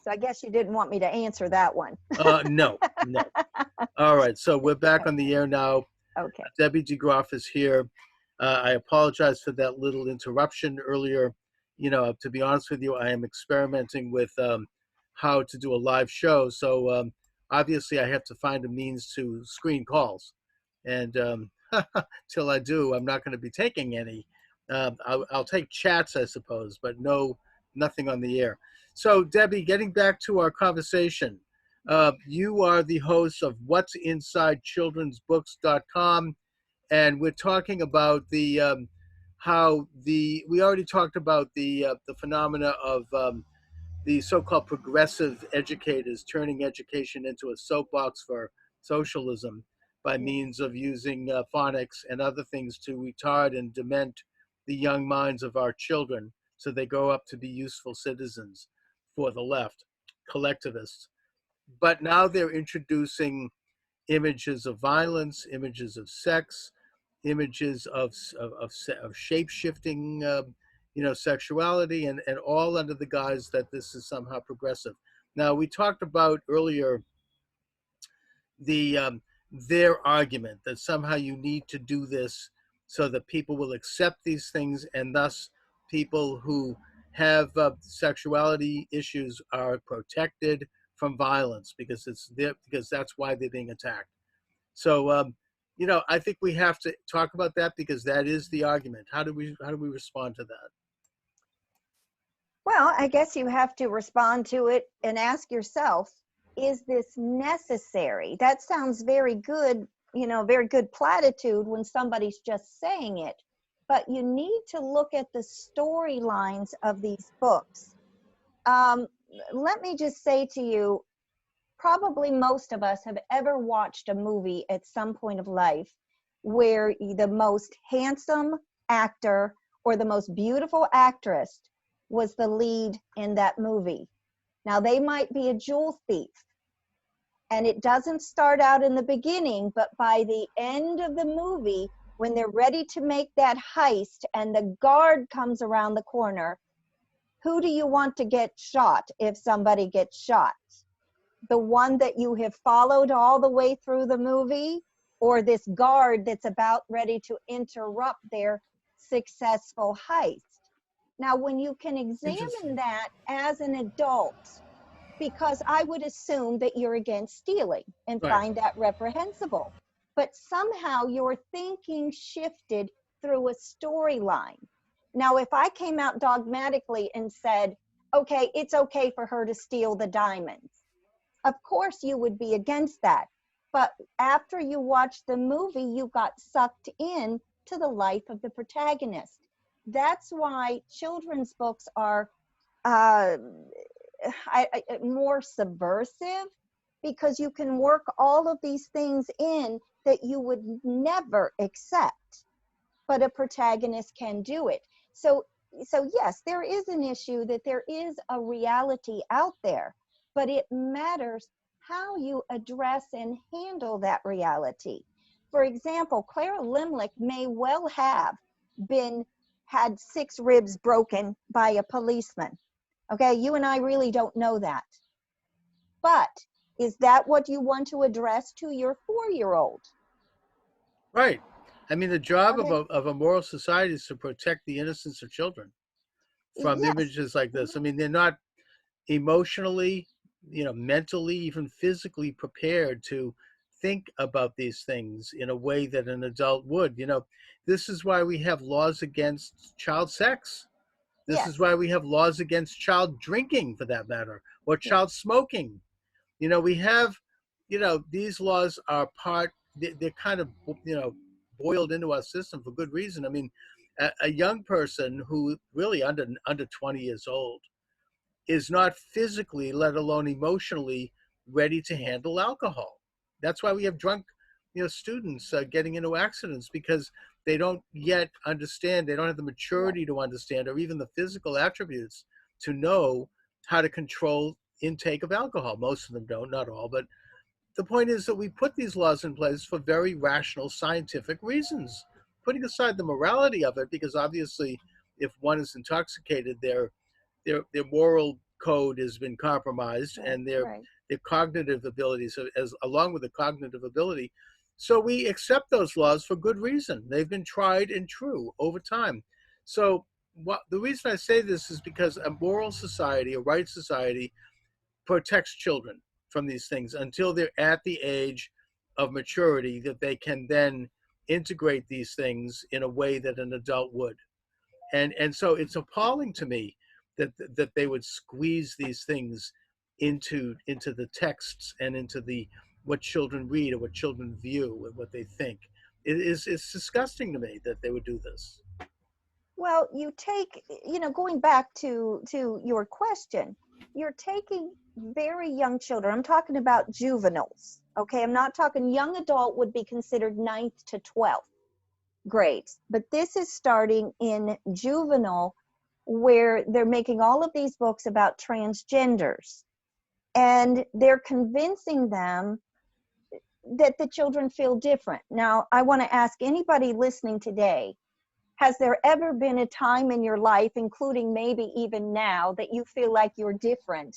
So I guess you didn't want me to answer that one. No, no. All right, so we're back on the air now. Okay. Debbie DeGroff is here. I apologize for that little interruption earlier. To be honest with you, I am experimenting with how to do a live show. So obviously, I have to find a means to screen calls. And till I do, I'm not going to be taking any. I'll take chats, I suppose, but nothing on the air. So, Debbie, getting back to our conversation, you are the host of What's Inside Children'sbooks.com, and we're talking about we already talked about the phenomena of the so-called progressive educators turning education into a soapbox for socialism by means of using phonics and other things to retard and dement the young minds of our children so they grow up to be useful citizens for the left, collectivists. But now they're introducing images of violence, images of sex, images of shape-shifting, sexuality, and all under the guise that this is somehow progressive. Now, we talked about earlier their argument that somehow you need to do this so that people will accept these things, and thus people who have sexuality issues are protected from violence because that's why they're being attacked. So I think we have to talk about that because that is the argument. How do we respond to that? Well, I guess you have to respond to it and ask yourself, is this necessary? That sounds very good, very good platitude when somebody's just saying it. But you need to look at the storylines of these books. Let me just say to you, probably most of us have ever watched a movie at some point of life where the most handsome actor or the most beautiful actress was the lead in that movie. Now, they might be a jewel thief, and it doesn't start out in the beginning, but by the end of the movie, when they're ready to make that heist and the guard comes around the corner, who do you want to get shot if somebody gets shot? The one that you have followed all the way through the movie, or this guard that's about ready to interrupt their successful heist? Now, when you can examine that as an adult, because I would assume that you're against stealing and find that reprehensible, but somehow your thinking shifted through a storyline. Now, if I came out dogmatically and said, okay, it's okay for her to steal the diamonds, of course you would be against that. But after you watched the movie, you got sucked in to the life of the protagonist. That's why children's books are more subversive, because you can work all of these things in that you would never accept, but a protagonist can do it. So yes, there is an issue that there is a reality out there, but it matters how you address and handle that reality. For example, Clara Limlick may well have had 6 ribs broken by a policeman. Okay, you and I really don't know that. But is that what you want to address to your 4-year-old? Right. I mean, the job of a moral society is to protect the innocence of children from images like this. I mean, they're not emotionally, mentally, even physically prepared to think about these things in a way that an adult would. This is why we have laws against child sex. This is why we have laws against child drinking, for that matter, or child smoking. We have, these laws are they're kind of, boiled into our system for good reason. I mean, a young person who really under 20 years old is not physically, let alone emotionally, ready to handle alcohol. That's why we have drunk, students getting into accidents, because they don't yet understand. They don't have the maturity to understand, or even the physical attributes to know how to control intake of alcohol. Most of them don't, not all. But the point is that we put these laws in place for very rational, scientific reasons, putting aside the morality of it, because obviously if one is intoxicated, their moral code has been compromised, Right, and right. their cognitive abilities as along with the cognitive ability. So we accept those laws for good reason. They've been tried and true over time. So the reason I say this is because a moral society, a right society, protects children from these things until they're at the age of maturity that they can then integrate these things in a way that an adult would. And so it's appalling to me that they would squeeze these things into the texts and into the what children read or what children view and what they think. It's disgusting to me that they would do this. Well, you take, going back to your question, you're taking very young children. I'm talking about juveniles. Okay, I'm not talking young adult would be considered ninth to 12th grades, but this is starting in juvenile where they're making all of these books about transgenders, and they're convincing them that the children feel different. Now, I want to ask anybody listening today, has there ever been a time in your life, including maybe even now, that you feel like you're different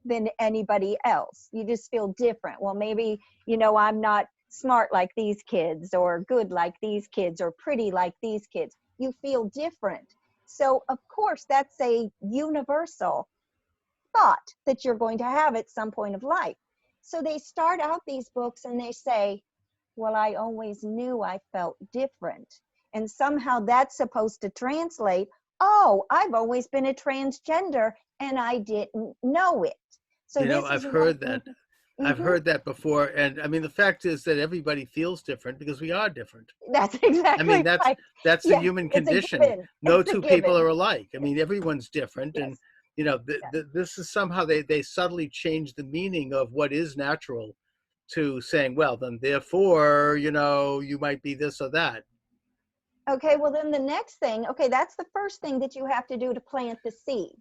than anybody else? You just feel different. Well, maybe, I'm not smart like these kids, or good like these kids, or pretty like these kids. You feel different. So, of course, that's a universal thought that you're going to have at some point of life. So they start out these books and they say, well, I always knew I felt different. And somehow that's supposed to translate, oh, I've always been a transgender and I didn't know it. So this I've is heard that. I've Mhm. heard that before. And I mean, the fact is that everybody feels different because we are different. That's I mean, exactly right. that's the Yes, human it's a condition. given. No It's a two people given. are alike. I mean, everyone's different. And, Yes, yes. this is somehow they subtly change the meaning of what is natural to saying, well, then therefore, you might be this or that. Okay, well then the next thing, okay, that's the first thing that you have to do to plant the seed.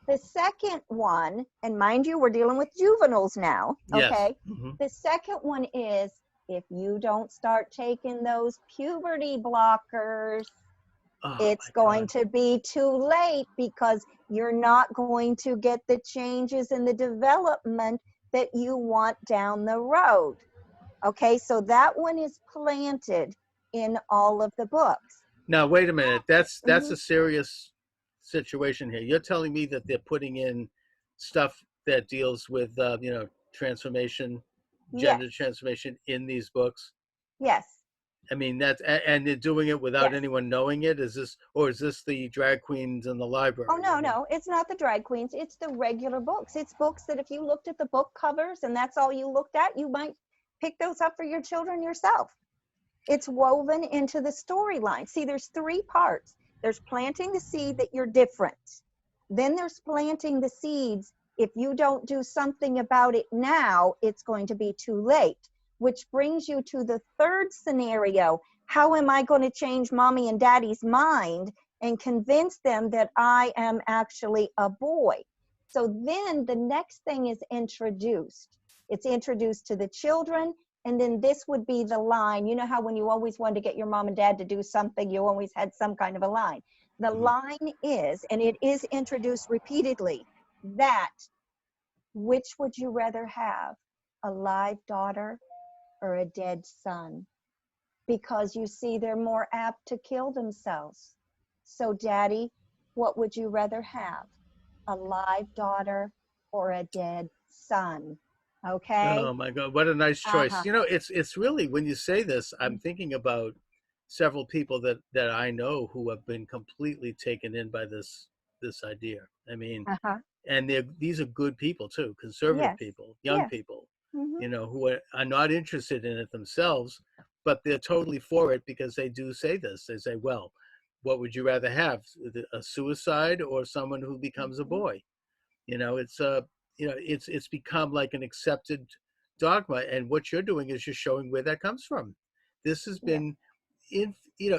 The second one, and mind you, we're dealing with juveniles now, Yes. okay? Hmm. The second one is, if you don't start taking those puberty blockers, Oh it's my going God. to be too late, because you're not going to get the changes in the development that you want down the road. Okay, so that one is planted in all of the books. Now, wait a minute. That's Mhm. a serious situation here. You're telling me that they're putting in stuff that deals with, transformation, Yes, gender transformation in these books. yes, I mean, and they're doing it without yes. anyone knowing it. Is this the drag queens in the Oh, library? I no, mean, no, it's not the drag queens. It's the regular books. It's books that if you looked at the book covers and that's all you looked at, you might pick those up for your children yourself. It's woven into the storyline. See, there's three parts. There's planting the seed that you're different. Then there's planting the seeds. If you don't do something about it now, it's going to be too late, which brings you to the third scenario. How am I going to change mommy and daddy's mind and convince them that I am actually a boy? So then the next thing is introduced. It's introduced to the children, and then this would be the line. You know how when you always wanted to get your mom and dad to do something, you always had some kind of a line. The mhm. line is, and it is introduced repeatedly, that which would you rather have, a live daughter or a dead son? Because you see, they're more apt to kill themselves. So, daddy, what would you rather have, a live daughter or a dead son? Okay? Oh my God, what a nice choice. Uh-huh. It's really, when you say this, I'm Mm. thinking about several people that I know who have been completely taken in by this idea. I mean, Uh-huh. and these are good people too, conservative Yes. people, young Yes. people, Mm-hmm. who are not interested in it themselves, but they're totally for it because they do say this. They say, well, what would you rather have, a suicide or someone who becomes a Mm-hmm. boy? It's become like an accepted dogma, and what you're doing is you're showing where that comes from. This has Yes. been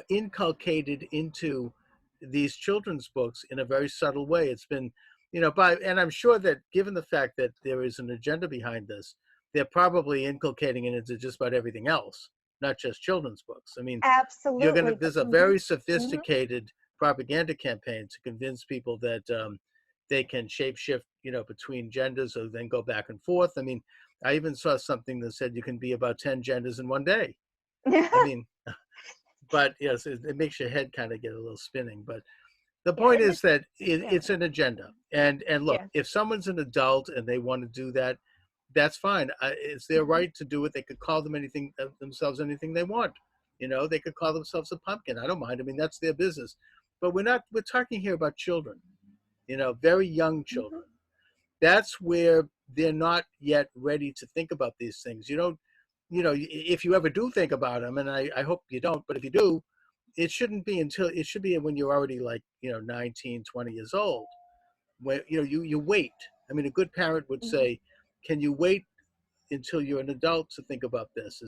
inculcated into these children's books in a very subtle way. It's been, and I'm sure that given the fact that there is an agenda behind this, they're probably inculcating it into just about everything else, not just children's books. I mean, Absolutely. there's a Mm-hmm. very Mm-hmm. sophisticated propaganda campaign to convince people that they can shapeshift, between genders or then go back and forth. I mean, I even saw something that said you can be about 10 genders in one day. I mean, but yes, it makes your head kind of get a little spinning. But the Yeah, point and is that yeah, it's an agenda. And look, yeah. if someone's an adult and they want to do that, that's fine. It's their Mhm. right to do it. They could call themselves anything they want. They could call themselves a pumpkin. I don't mind. I mean, that's their business. But we're talking here about children, very young Mhm. children. That's where they're not yet ready to think about these things. You don't, if you ever do think about them, and I hope you don't, but if you do, it should be when you're already like, 19, 20 years old, when, you wait. I mean, a good parent would Mhm. say, can you wait until you're an adult to think about this?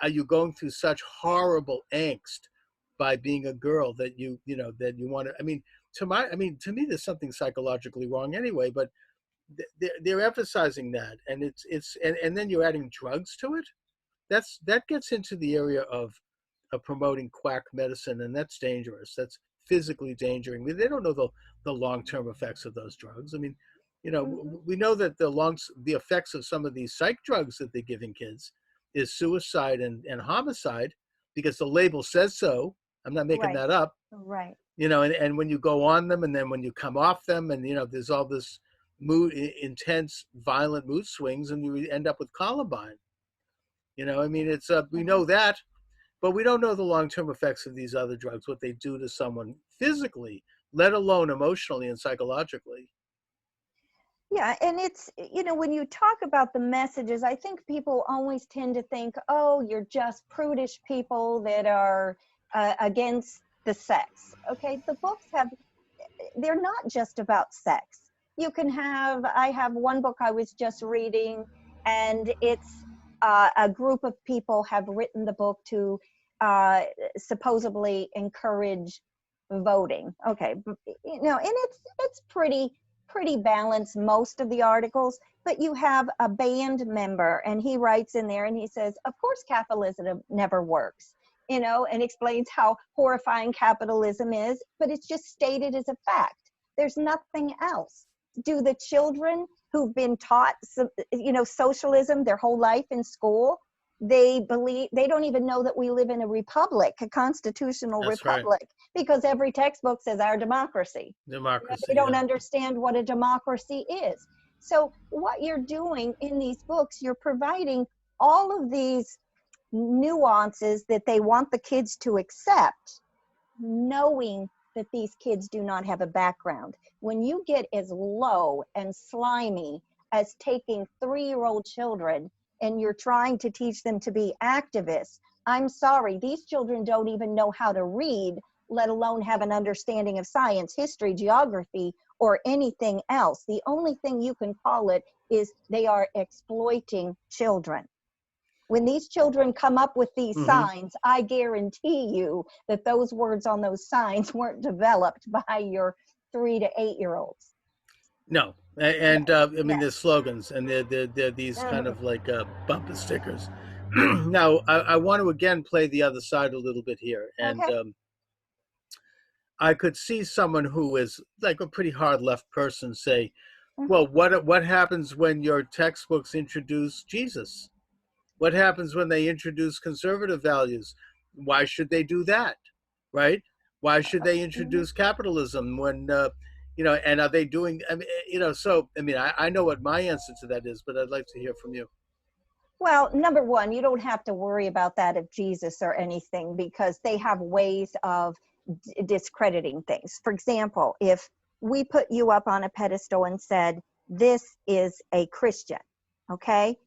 Are you going through such horrible angst by being a girl that that you want to, to me, there's something psychologically wrong anyway, but they're emphasizing that, and and then you're adding drugs to it. That gets into the area of promoting quack medicine, and that's dangerous. That's physically dangerous. I mean, they don't know the long-term effects of those drugs. I mean, Mhm. we know that the effects of some of these psych drugs that they're giving kids is suicide and homicide, because the label says so. I'm not making Right, that up. right. And when you go on them and then when you come off them, and there's all this intense violent mood swings, and you end up with Columbine. I mean, it's we Mhm. know that, but we don't know the long-term effects of these other drugs, what they do to someone physically, let alone emotionally and psychologically. Yeah, and it's, when you talk about the messages, I think people always tend to think, oh, you're just prudish people that are against the sex. Okay, the books they're not just about sex. I have one book I was just reading, and it's a group of people have written the book to uh, supposedly encourage voting. Okay, and it's pretty balanced, most of the articles, but you have a band member, and he writes in there and he says, of course capitalism never works, and explains how horrifying capitalism is, but it's just stated as a fact. There's nothing else. Do the children who've been taught, socialism their whole life in school, they don't even know that we live in a republic, a constitutional That's right. republic, because every textbook says our democracy. They Democracy, don't yeah. understand what a democracy is. So what you're doing in these books, you're providing all of these nuances that they want the kids to accept, knowing that these kids do not have a background. When you get as low and slimy as taking 3-year-old children and you're trying to teach them to be activists, I'm sorry, these children don't even know how to read, let alone have an understanding of science, history, geography, or anything else. The only thing you can call it is they are exploiting children. When these children come up with these Hmm. signs, I guarantee you that those words on those signs weren't developed by your 3 to 8-year-olds. No, and I mean, Yeah. there's slogans, and they're these kind Mhm. of like bumper stickers. Now, I want to again play the other side a little bit here, and Okay. I could see someone who is like a pretty hard left person say, Mhm. "Well, what happens when your textbooks introduce Jesus? What happens when they introduce conservative values? Why should they do that, right? Why should they Mhm. introduce capitalism when, and are they doing, I mean, so, I mean, I know what my answer to that is, but I'd like to hear from you. Well, number one, you don't have to worry about that of Jesus or anything, because they have ways of discrediting things. For example, if we put you up on a pedestal and said, this is a Christian, okay?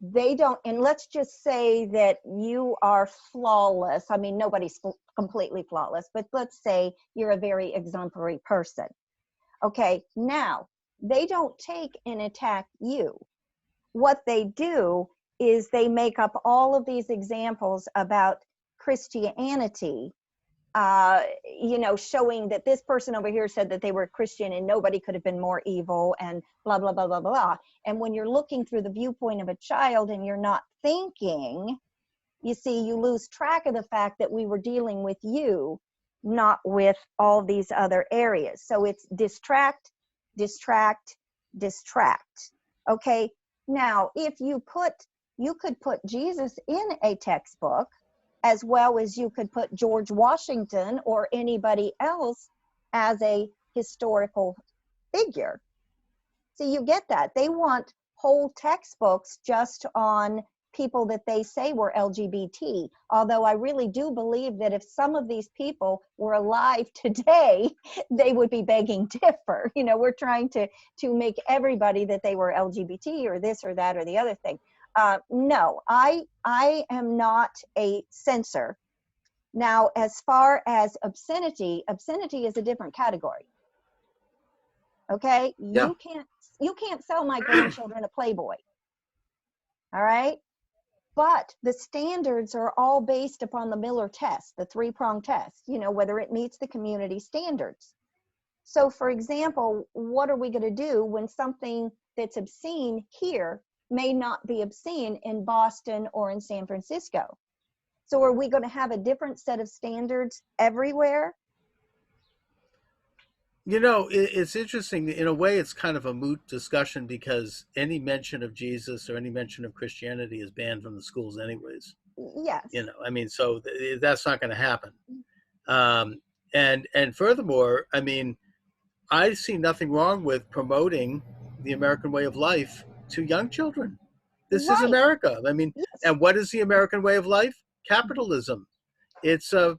They don't, and let's just say that you are flawless. I mean, nobody's completely flawless, but let's say you're a very exemplary person. Okay, now they don't take and attack you. What they do is they make up all of these examples about Christianity, showing that this person over here said that they were Christian and nobody could have been more evil and blah, blah, blah, blah, blah. And when you're looking through the viewpoint of a child and you're not thinking, you see, you lose track of the fact that we were dealing with you, not with all these other areas. So it's distract, distract, distract. Okay. Now, if you could put Jesus in a textbook, as well as you could put George Washington or anybody else as a historical figure. So you get that. They want whole textbooks just on people that they say were LGBT. Although I really do believe that if some of these people were alive today, they would be begging differ. You know, we're trying to make everybody that they were LGBT or this or that or the other thing. No, I am not a censor. Now, as far as obscenity is a different category. Okay, Yeah. you can't sell my grandchildren a Playboy. All right, but the standards are all based upon the Miller test, the 3-prong test. You know, whether it meets the community standards. So, for example, what are we going to do when something that's obscene here may not be obscene in Boston or in San Francisco? So are we going to have a different set of standards everywhere? You know, it's interesting. In a way, it's kind of a moot discussion because any mention of Jesus or any mention of Christianity is banned from the schools anyways. Yes. You know, I mean, so that's not going to happen. And furthermore, I mean, I see nothing wrong with promoting the American way of life to young children. This is Right. America. I mean, Yes. and what is the American way of life? Capitalism. It's Uh-huh.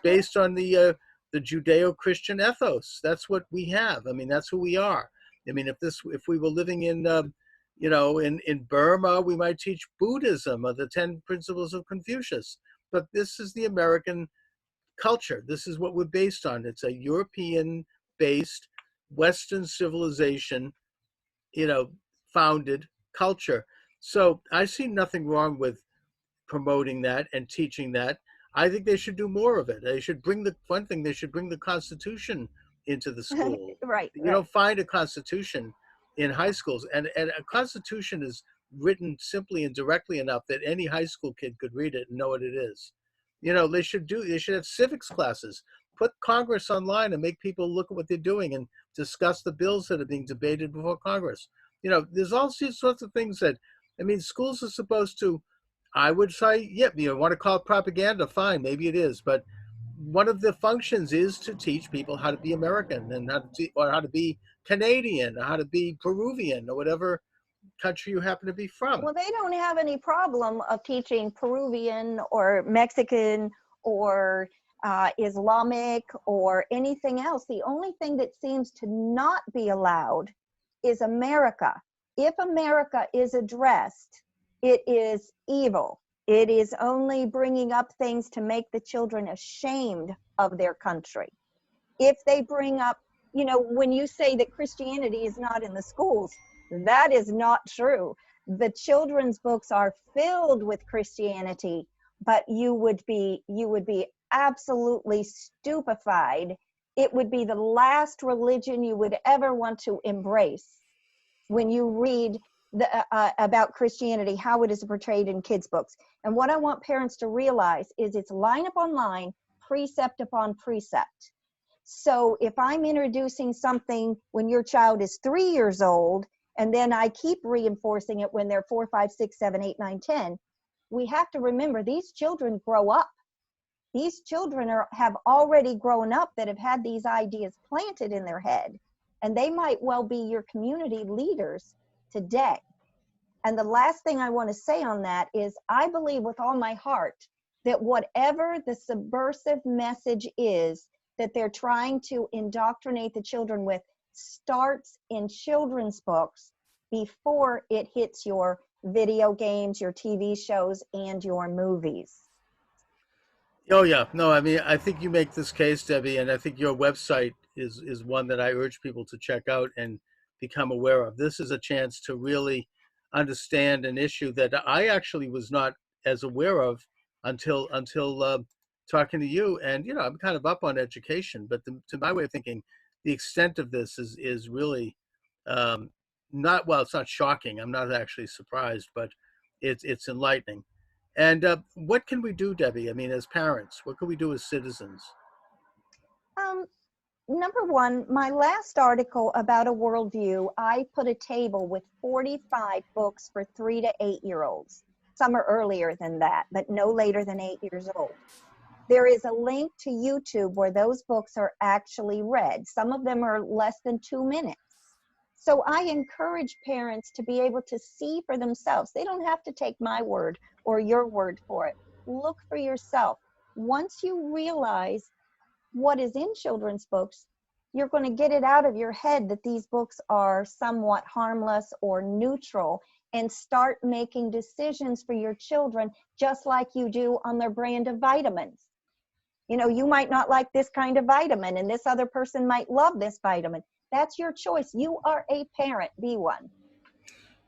based on the Judeo-Christian ethos. That's what we have. I mean, that's who we are. I mean, if we were living in you know, in Burma, we might teach Buddhism or the 10 principles of Confucius. But this is the American culture. This is what we're based on. It's a European-based Western civilization, you know, founded culture. So I see nothing wrong with promoting that and teaching that. I think they should do more of it. They should bring they should bring the Constitution into the school. Right, You right. don't find a Constitution in high schools. And a Constitution is written simply and directly enough that any high school kid could read it and know what it is. You know, they should have civics classes, put Congress online and make people look at what they're doing and discuss the bills that are being debated before Congress. You know, there's all sorts of things that, I mean, schools are supposed to, I would say, yeah, you want to call it propaganda, fine, maybe it is, but one of the functions is to teach people how to be American and or how to be Canadian, or how to be Peruvian, or whatever country you happen to be from. Well, they don't have any problem of teaching Peruvian or Mexican or Islamic or anything else. The only thing that seems to not be allowed is America. If America is addressed, it is evil. It is only bringing up things to make the children ashamed of their country. If they bring up, you know, when you say that Christianity is not in the schools, that is not true. The children's books are filled with Christianity, but you would be absolutely stupefied. It would be the last religion you would ever want to embrace when you read about Christianity, how it is portrayed in kids' books. And what I want parents to realize is it's line upon line, precept upon precept. So if I'm introducing something when your child is 3 years old, and then I keep reinforcing it when they're 4, 5, 6, 7, 8, 9, 10, we have to remember these children grow up. These children have already grown up that have had these ideas planted in their head, and they might well be your community leaders today. And the last thing I want to say on that is I believe with all my heart that whatever the subversive message is that they're trying to indoctrinate the children with starts in children's books before it hits your video games, your TV shows, and your movies. Oh yeah, no, I mean, I think you make this case, Debbie, and I think your website is one that I urge people to check out and become aware of. This is a chance to really understand an issue that I actually was not as aware of until talking to you. And you know, I'm kind of up on education, but to my way of thinking, the extent of this is really um, not, well. It's not shocking. I'm not actually surprised, but it's enlightening. And what can we do, Debbie? I mean, as parents, what can we do as citizens? Um, number one, my last article about a worldview, I put a table with 45 books for 3 to 8-year-olds. Some are earlier than that, but no later than 8 years old. There is a link to YouTube where those books are actually read. Some of them are less than 2 minutes. So I encourage parents to be able to see for themselves. They don't have to take my word or your word for it. Look for yourself. Once you realize what is in children's books, you're going to get it out of your head that these books are somewhat harmless or neutral, and start making decisions for your children just like you do on their brand of vitamins. You know, you might not like this kind of vitamin and this other person might love this vitamin. That's your choice. You are a parent. Be one.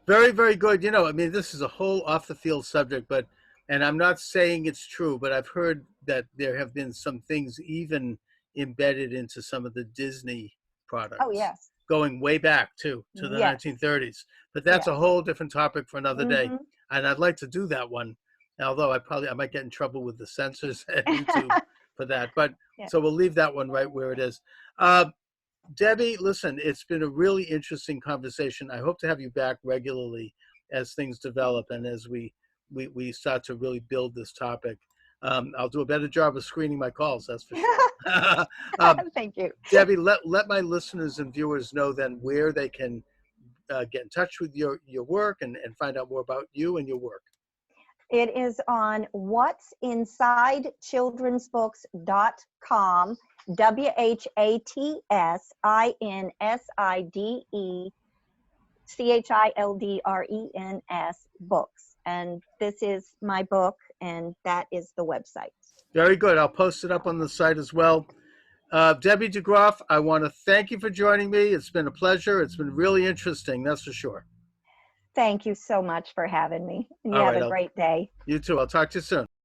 Very, very good. You know, I mean, this is a whole off the field subject, but, and I'm not saying it's true, but I've heard that there have been some things even embedded into some of the Disney products. Oh, yes. Going way back too, to the Yes. 1930s. But that's a Yes. whole different topic for another day. Mhm. And I'd like to do that one, although I might get in trouble with the censors at YouTube for that. But Yeah. so we'll leave that one right where it is. Debbie, listen, it's been a really interesting conversation. I hope to have you back regularly as things develop and as we start to really build this topic. I'll do a better job of screening my calls, that's for sure. Thank you. Debbie, let my listeners and viewers know then where they can get in touch with your work and find out more about you and your work. It is on what'sinsidechildrensbooks.com, WHATSINSIDECHILDRENS books. And this is my book, and that is the website. Very good. I'll post it up on the site as well. Debbie DeGroff, I want to thank you for joining me. It's been a pleasure. It's been really interesting, that's for sure. Thank you so much for having me. You All have right, a great day. You too. I'll talk to you soon.